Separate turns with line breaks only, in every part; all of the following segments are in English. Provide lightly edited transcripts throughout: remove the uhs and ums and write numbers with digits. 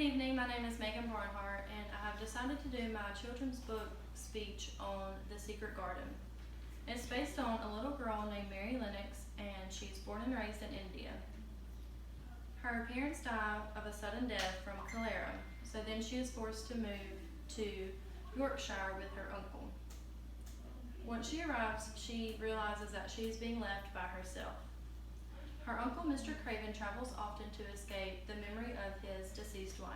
Good evening, my name is Megan Barnhart, and I have decided to do my children's book speech on The Secret Garden. It's based on a little girl named Mary Lennox, and she's born and raised in India. Her parents die of a sudden death from cholera, so then she is forced to move to Yorkshire with her uncle. Once she arrives, she realizes that she is being left by herself. Her uncle, Mr. Craven, travels often to escape the memory of his deceased wife.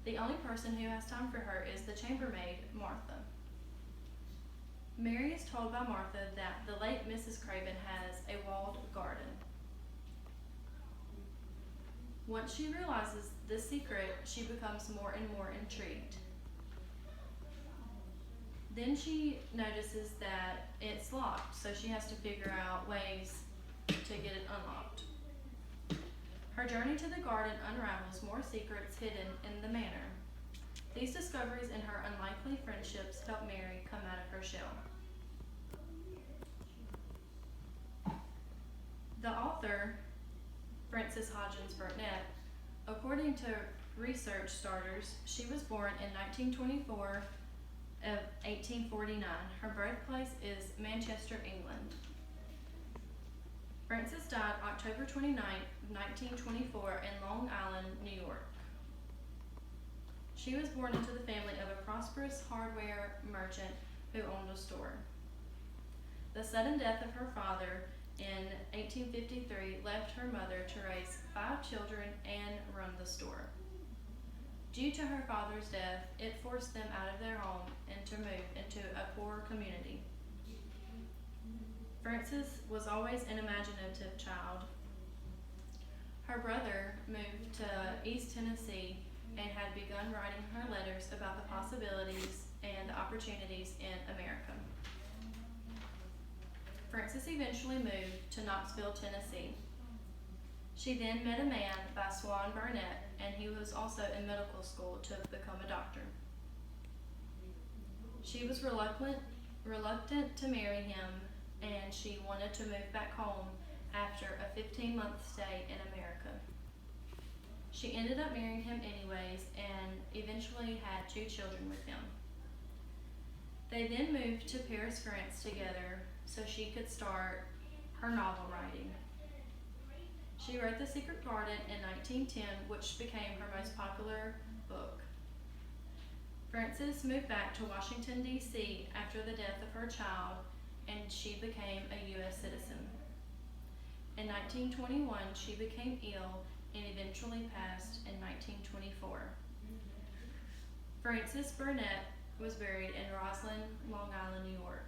The only person who has time for her is the chambermaid, Martha. Mary is told by Martha that the late Mrs. Craven has a walled garden. Once she realizes this secret, she becomes more and more intrigued. Then she notices that it's locked, so she has to figure out ways to get it unlocked. Her journey to the garden unravels more secrets hidden in the manor. These discoveries and her unlikely friendships help Mary come out of her shell. The author, Frances Hodgins Burnett, according to Research Starters, she was born in 1924 of 1849. Her birthplace is Manchester, England. Frances died October 29, 1924 in Long Island, New York. She was born into the family of a prosperous hardware merchant who owned a store. The sudden death of her father in 1853 left her mother to raise 5 children and run the store. Due to her father's death, it forced them out of their home and to move into a poor community. Frances was always an imaginative child. Her brother moved to East Tennessee and had begun writing her letters about the possibilities and the opportunities in America. Frances eventually moved to Knoxville, Tennessee. She then met a man by Swan Burnett, and he was also in medical school to become a doctor. She was reluctant to marry him, and she wanted to move back home after a 15-month stay in America. She ended up marrying him anyways and eventually had 2 children with him. They then moved to Paris, France together so she could start her novel writing. She wrote The Secret Garden in 1910, which became her most popular book. Frances moved back to Washington, D.C. after the death of her child, and she became a U.S. citizen. In 1921, she became ill and eventually passed in 1924. Frances Burnett was buried in Roslyn, Long Island, New York.